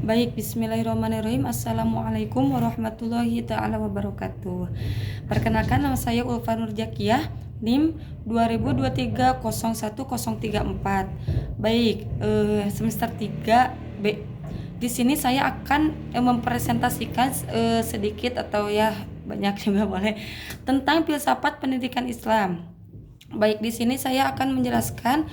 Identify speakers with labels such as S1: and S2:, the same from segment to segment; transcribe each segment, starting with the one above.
S1: Baik, bismillahirrahmanirrahim. Assalamualaikum warahmatullahi ta'ala wabarakatuh. Perkenalkan, nama saya Ulfa Nurjakiyah, NIM 2023-01034. Baik, semester 3 B. Di sini saya akan mempresentasikan sedikit atau ya banyak juga boleh tentang filsafat pendidikan Islam. Baik, di sini saya akan menjelaskan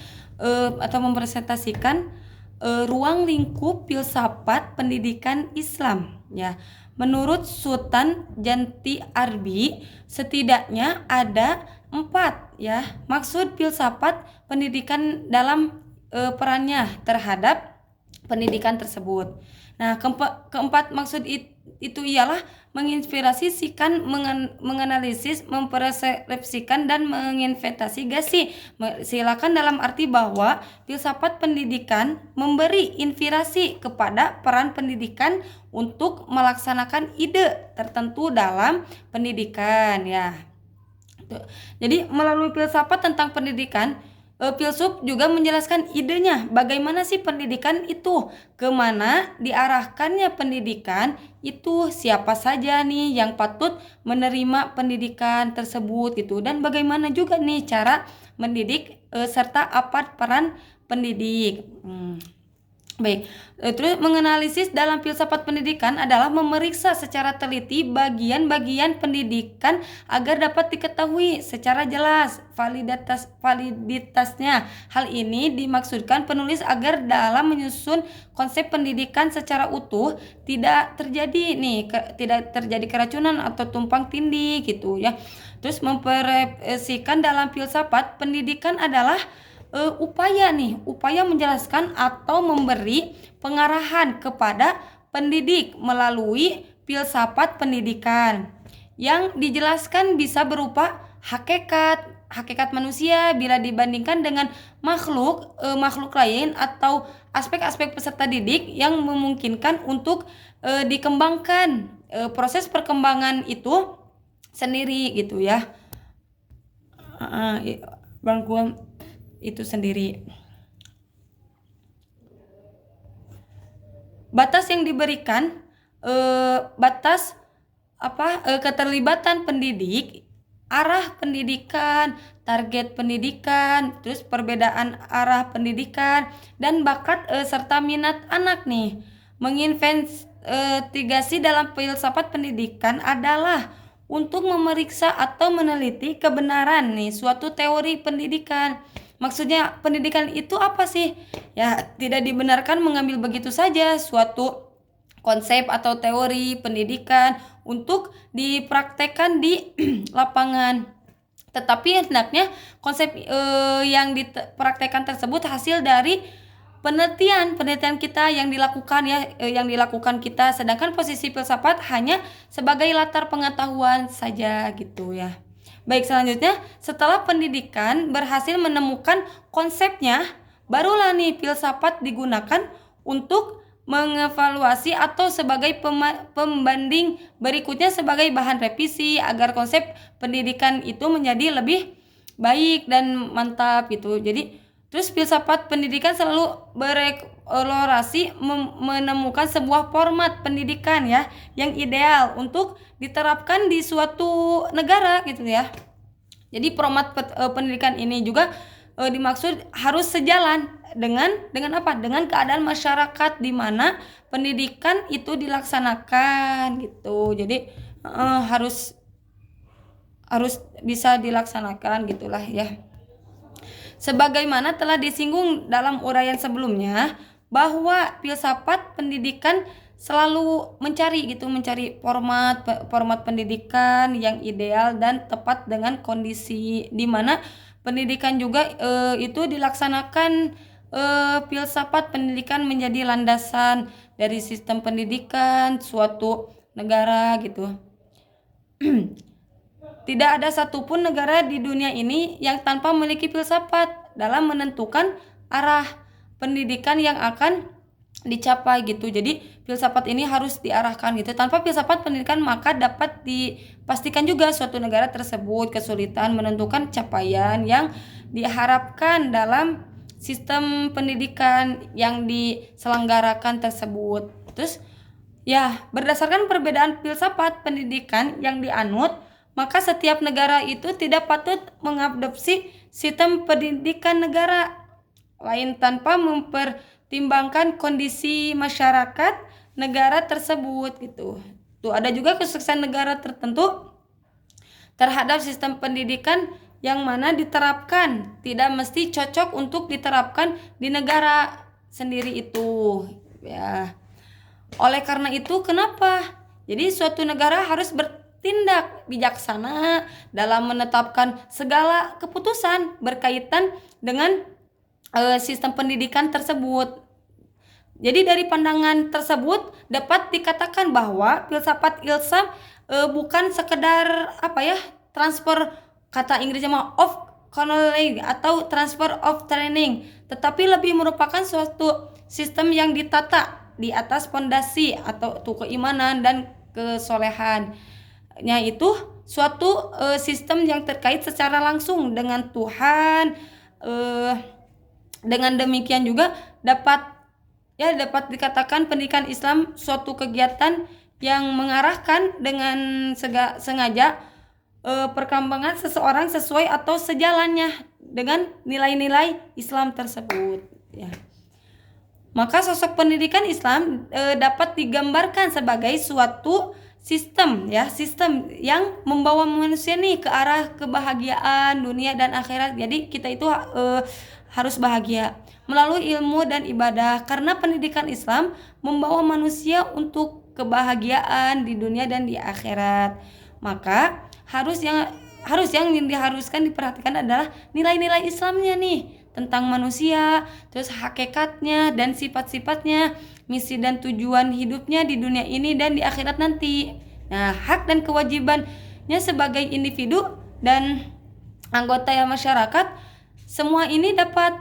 S1: atau mempresentasikan ruang lingkup filsafat pendidikan Islam ya. Menurut Sultan Janti Arbi, setidaknya ada 4 ya maksud filsafat pendidikan dalam perannya terhadap pendidikan tersebut. Nah, keempat maksud itu ialah menginspirasikan, menganalisis, mempersepsikan, dan menginvestigasi. Silakan dalam arti bahwa filsafat pendidikan memberi inspirasi kepada peran pendidikan untuk melaksanakan ide tertentu dalam pendidikan ya. Jadi melalui filsafat tentang pendidikan, filsuf juga menjelaskan idenya, bagaimana sih pendidikan itu, kemana diarahkannya pendidikan itu, siapa saja nih yang patut menerima pendidikan tersebut gitu, dan bagaimana juga nih cara mendidik serta apa peran pendidik. Baik, terus menganalisis dalam filsafat pendidikan adalah memeriksa secara teliti bagian-bagian pendidikan agar dapat diketahui secara jelas validitasnya. Hal ini dimaksudkan penulis agar dalam menyusun konsep pendidikan secara utuh tidak terjadi keracunan atau tumpang tindih gitu ya. Terus mempersikan dalam filsafat pendidikan adalah upaya menjelaskan atau memberi pengarahan kepada pendidik melalui filsafat pendidikan yang dijelaskan bisa berupa hakikat manusia bila dibandingkan dengan makhluk lain, atau aspek-aspek peserta didik yang memungkinkan untuk dikembangkan proses perkembangan itu sendiri gitu ya. Bangkuan itu sendiri. Batas yang diberikan, keterlibatan pendidik, arah pendidikan, target pendidikan, terus perbedaan arah pendidikan dan bakat serta minat anak nih. Menginvestigasi dalam filsafat pendidikan adalah untuk memeriksa atau meneliti kebenaran nih suatu teori pendidikan. Maksudnya pendidikan itu apa sih? Ya, tidak dibenarkan mengambil begitu saja suatu konsep atau teori pendidikan untuk dipraktekkan di lapangan. Tetapi hendaknya konsep yang dipraktekkan tersebut hasil dari penelitian kita yang dilakukan kita, sedangkan posisi filsafat hanya sebagai latar pengetahuan saja gitu ya. Baik, selanjutnya setelah pendidikan berhasil menemukan konsepnya, barulah nih filsafat digunakan untuk mengevaluasi atau sebagai pembanding berikutnya sebagai bahan revisi agar konsep pendidikan itu menjadi lebih baik dan mantap gitu. Jadi terus filsafat pendidikan selalu bereksplorasi menemukan sebuah format pendidikan ya yang ideal untuk diterapkan di suatu negara gitu ya. Jadi format pendidikan ini juga dimaksud harus sejalan dengan apa? Dengan keadaan masyarakat di mana pendidikan itu dilaksanakan gitu. Jadi harus bisa dilaksanakan gitulah ya. Sebagaimana telah disinggung dalam uraian sebelumnya, bahwa filsafat pendidikan selalu mencari format pendidikan yang ideal dan tepat dengan kondisi di mana pendidikan juga itu dilaksanakan. Filsafat pendidikan menjadi landasan dari sistem pendidikan suatu negara gitu. Tidak ada satupun negara di dunia ini yang tanpa memiliki filsafat dalam menentukan arah pendidikan yang akan dicapai gitu. Jadi filsafat ini harus diarahkan gitu. Tanpa filsafat pendidikan maka dapat dipastikan juga suatu negara tersebut kesulitan menentukan capaian yang diharapkan dalam sistem pendidikan yang diselenggarakan tersebut. Terus ya, berdasarkan perbedaan filsafat pendidikan yang dianut, maka setiap negara itu tidak patut mengadopsi sistem pendidikan negara lain tanpa mempertimbangkan kondisi masyarakat negara tersebut gitu. Tuh ada juga kesuksesan negara tertentu terhadap sistem pendidikan yang mana diterapkan tidak mesti cocok untuk diterapkan di negara sendiri itu ya. Oleh karena itu kenapa? Jadi suatu negara harus bertindak bijaksana dalam menetapkan segala keputusan berkaitan dengan sistem pendidikan tersebut. Jadi dari pandangan tersebut dapat dikatakan bahwa filsafat Islam bukan sekedar transfer, kata Inggrisnya of knowledge atau transfer of training, tetapi lebih merupakan suatu sistem yang ditata di atas fondasi atau keimanan dan kesolehan, yaitu suatu sistem yang terkait secara langsung dengan Tuhan. Dengan demikian juga dapat dikatakan pendidikan Islam suatu kegiatan yang mengarahkan dengan sengaja perkembangan seseorang sesuai atau sejalannya dengan nilai-nilai Islam tersebut ya. Maka sosok pendidikan Islam dapat digambarkan sebagai suatu sistem yang membawa manusia nih ke arah kebahagiaan dunia dan akhirat. Jadi kita itu harus bahagia melalui ilmu dan ibadah, karena pendidikan Islam membawa manusia untuk kebahagiaan di dunia dan di akhirat. Maka harus yang diharuskan diperhatikan adalah nilai-nilai Islamnya nih, tentang manusia, terus hakikatnya dan sifat-sifatnya, misi dan tujuan hidupnya di dunia ini dan di akhirat nanti. Nah, hak dan kewajibannya sebagai individu dan anggota masyarakat, semua ini dapat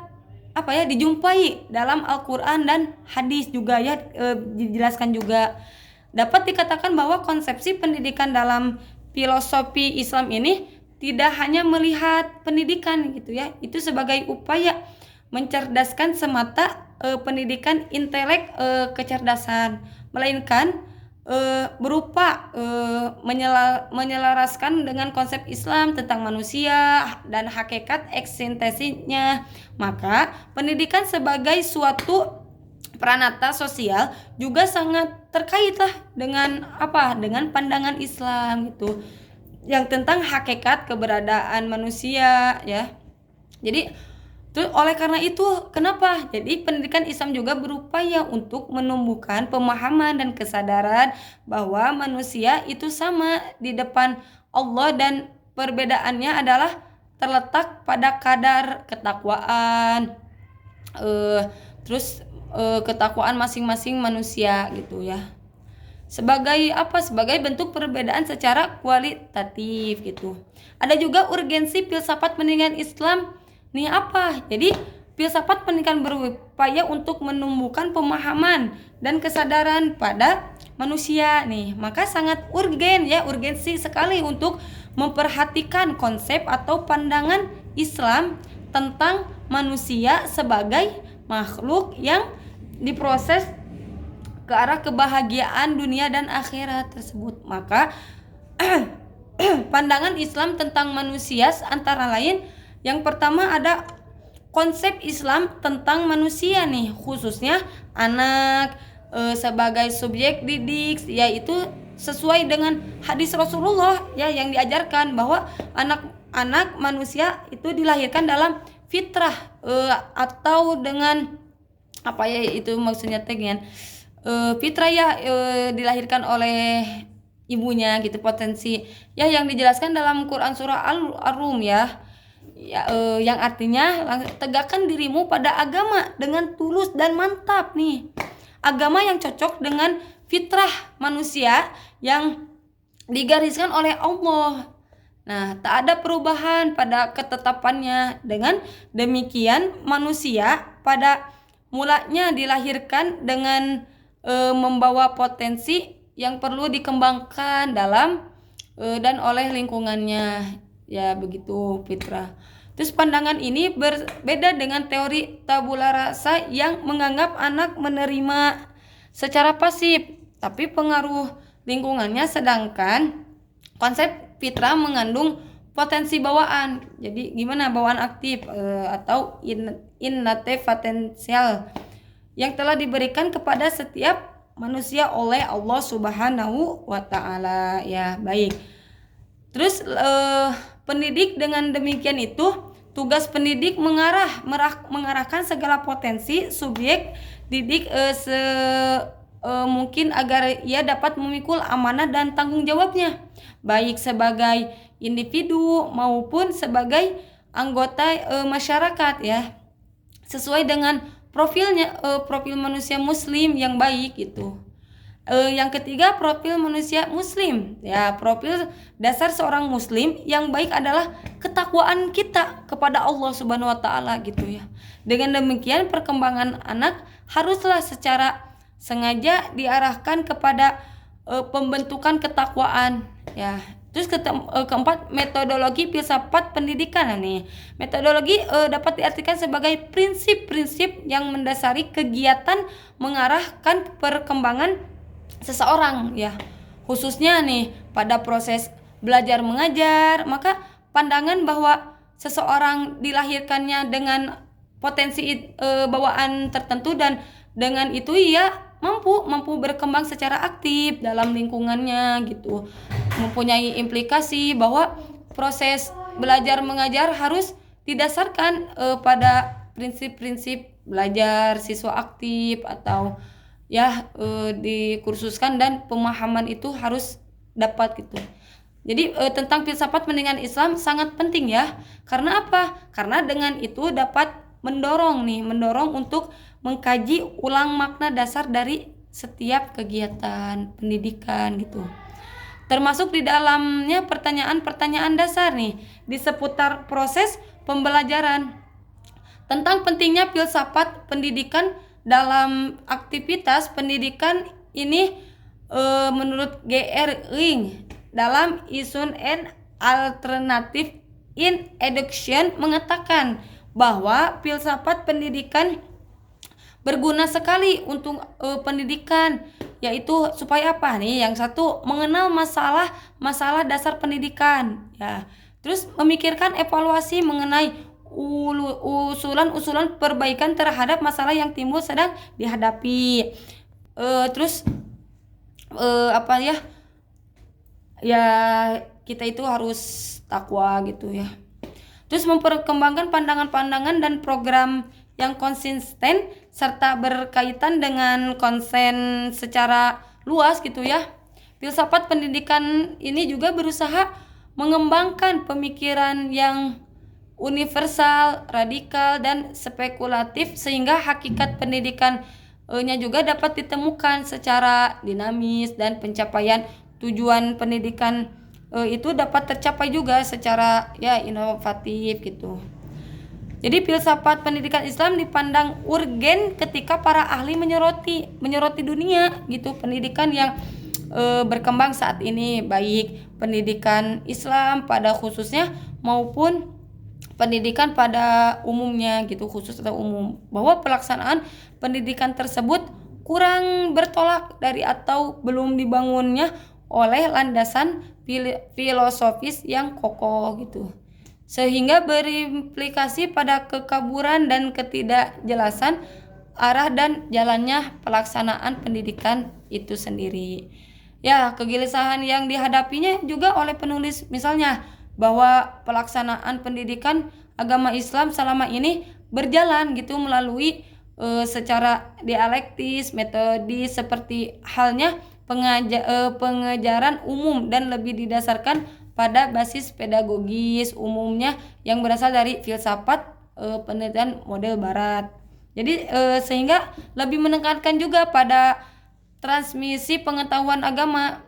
S1: dijumpai dalam Al-Qur'an dan hadis juga ya, dijelaskan juga. Dapat dikatakan bahwa konsepsi pendidikan dalam filosofi Islam ini tidak hanya melihat pendidikan gitu ya, itu sebagai upaya mencerdaskan semata pendidikan intelek kecerdasan, melainkan berupa menyelaraskan dengan konsep Islam tentang manusia dan hakikat eksistensinya. Maka pendidikan sebagai suatu pranata sosial juga sangat terkait lah dengan dengan pandangan Islam gitu, yang tentang hakikat keberadaan manusia ya. Jadi oleh karena itu kenapa? Jadi pendidikan Islam juga berupaya untuk menumbuhkan pemahaman dan kesadaran bahwa manusia itu sama di depan Allah dan perbedaannya adalah terletak pada kadar ketakwaan, ketakwaan masing-masing manusia gitu ya. Sebagai bentuk perbedaan secara kualitatif gitu. Ada juga urgensi filsafat pendidikan Islam nih jadi filsafat pendidikan berupaya untuk menumbuhkan pemahaman dan kesadaran pada manusia nih. Maka sangat urgensi sekali untuk memperhatikan konsep atau pandangan Islam tentang manusia sebagai makhluk yang diproses ke arah kebahagiaan dunia dan akhirat tersebut. Maka pandangan Islam tentang manusia antara lain, yang pertama ada konsep Islam tentang manusia nih, khususnya anak sebagai subjek didik, yaitu sesuai dengan hadis Rasulullah ya, yang diajarkan bahwa anak manusia itu dilahirkan dalam fitrah atau dengan itu maksudnya fitrah ya, dilahirkan oleh ibunya gitu, potensi ya, yang dijelaskan dalam Quran surah Ar-Rum ya, yang artinya tegakkan dirimu pada agama dengan tulus dan mantap nih, agama yang cocok dengan fitrah manusia yang digariskan oleh Allah. Nah, tak ada perubahan pada ketetapannya. Dengan demikian manusia pada mulanya dilahirkan dengan membawa potensi yang perlu dikembangkan dalam dan oleh lingkungannya ya, begitu fitrah. Terus pandangan ini berbeda dengan teori tabula rasa yang menganggap anak menerima secara pasif, tapi pengaruh lingkungannya, sedangkan konsep fitrah mengandung potensi bawaan. Jadi gimana bawaan aktif atau innate potensial yang telah diberikan kepada setiap manusia oleh Allah Subhanahu wa taala. Ya, baik. Terus pendidik dengan demikian itu tugas pendidik mengarahkan segala potensi subjek didik mungkin agar ia dapat memikul amanah dan tanggung jawabnya, baik sebagai individu maupun sebagai anggota masyarakat, ya, sesuai dengan profilnya, profil manusia muslim yang baik gitu. Yang ketiga, profil manusia muslim, ya, profil dasar seorang muslim yang baik adalah ketakwaan kita kepada Allah Subhanahu wa taala gitu, ya. Dengan demikian perkembangan anak haruslah secara sengaja diarahkan kepada pembentukan ketakwaan, ya. Terus keempat, metodologi filsafat pendidikan. Nah, nih, metodologi dapat diartikan sebagai prinsip-prinsip yang mendasari kegiatan mengarahkan perkembangan seseorang, ya, khususnya nih pada proses belajar mengajar. Maka pandangan bahwa seseorang dilahirkannya dengan potensi bawaan tertentu dan dengan itu ia mampu berkembang secara aktif dalam lingkungannya gitu, mempunyai implikasi bahwa proses belajar mengajar harus didasarkan pada prinsip-prinsip belajar siswa aktif atau, ya, dikursuskan dan pemahaman itu harus dapat gitu. Jadi tentang filsafat pendidikan Islam sangat penting, ya. Karena apa? Karena dengan itu dapat mendorong untuk mengkaji ulang makna dasar dari setiap kegiatan pendidikan gitu. Termasuk di dalamnya pertanyaan-pertanyaan dasar nih di seputar proses pembelajaran. Tentang pentingnya filsafat pendidikan dalam aktivitas pendidikan ini menurut G.R. Ring dalam Issues and Alternatives in Education mengatakan bahwa filsafat pendidikan berguna sekali untuk pendidikan, yaitu supaya apa nih? Yang satu, mengenal masalah dasar pendidikan, ya. Terus memikirkan evaluasi mengenai usulan perbaikan terhadap masalah yang timbul sedang dihadapi. Terus apa ya? Ya, kita itu harus takwa gitu, ya. Terus memperkembangkan pandangan-pandangan dan program yang konsisten serta berkaitan dengan konsen secara luas gitu, ya. Filsafat pendidikan ini juga berusaha mengembangkan pemikiran yang universal, radikal, dan spekulatif sehingga hakikat pendidikannya juga dapat ditemukan secara dinamis dan pencapaian tujuan pendidikan itu dapat tercapai juga secara, ya, inovatif gitu. Jadi filsafat pendidikan Islam dipandang urgen ketika para ahli menyoroti dunia gitu, pendidikan yang berkembang saat ini, baik pendidikan Islam pada khususnya maupun pendidikan pada umumnya gitu, khusus atau umum, bahwa pelaksanaan pendidikan tersebut kurang bertolak dari atau belum dibangunnya oleh landasan filosofis yang kokoh gitu, sehingga berimplikasi pada kekaburan dan ketidakjelasan arah dan jalannya pelaksanaan pendidikan itu sendiri. Ya, kegelisahan yang dihadapinya juga oleh penulis, misalnya bahwa pelaksanaan pendidikan agama Islam selama ini berjalan gitu melalui secara dialektis, metodis, seperti halnya pengajaran umum dan lebih didasarkan pada basis pedagogis umumnya yang berasal dari filsafat penelitian model barat. Jadi sehingga lebih menekankan juga pada transmisi pengetahuan agama.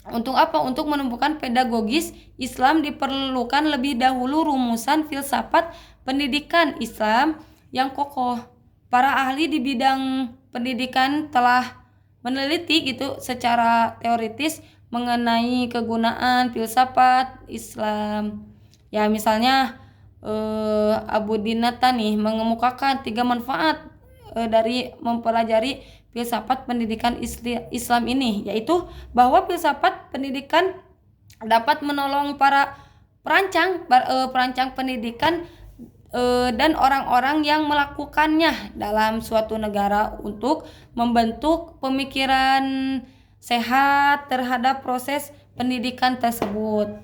S1: Untuk apa? Untuk menumbuhkan pedagogis Islam diperlukan lebih dahulu rumusan filsafat pendidikan Islam yang kokoh. Para ahli di bidang pendidikan telah meneliti gitu secara teoritis mengenai kegunaan filsafat Islam. Ya, misalnya Abu Dinata nih mengemukakan 3 manfaat dari mempelajari filsafat pendidikan Islam ini, yaitu bahwa filsafat pendidikan dapat menolong para perancang pendidikan dan orang-orang yang melakukannya dalam suatu negara untuk membentuk pemikiran sehat terhadap proses pendidikan tersebut.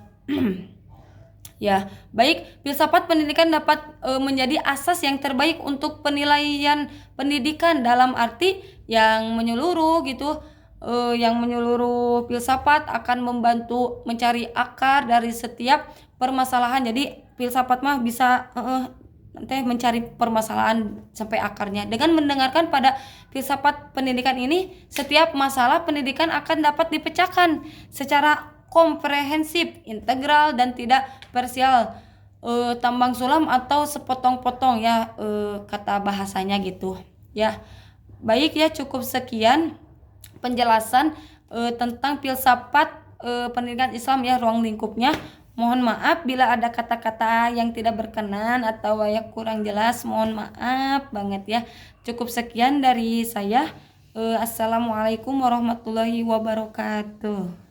S1: Ya, baik, filsafat pendidikan dapat menjadi asas yang terbaik untuk penilaian pendidikan dalam arti yang menyeluruh gitu. Yang menyeluruh filsafat akan membantu mencari akar dari setiap permasalahan. Jadi filsafat mah bisa nanti mencari permasalahan sampai akarnya. Dengan mendengarkan pada filsafat pendidikan ini, setiap masalah pendidikan akan dapat dipecahkan secara komprehensif, integral, dan tidak parsial, tambang sulam atau sepotong-potong ya, kata bahasanya gitu ya. Baik ya, cukup sekian penjelasan tentang filsafat pendidikan Islam ya, ruang lingkupnya. Mohon maaf bila ada kata-kata yang tidak berkenan atau yang kurang jelas, mohon maaf banget ya. Cukup sekian dari saya. Assalamualaikum warahmatullahi wabarakatuh.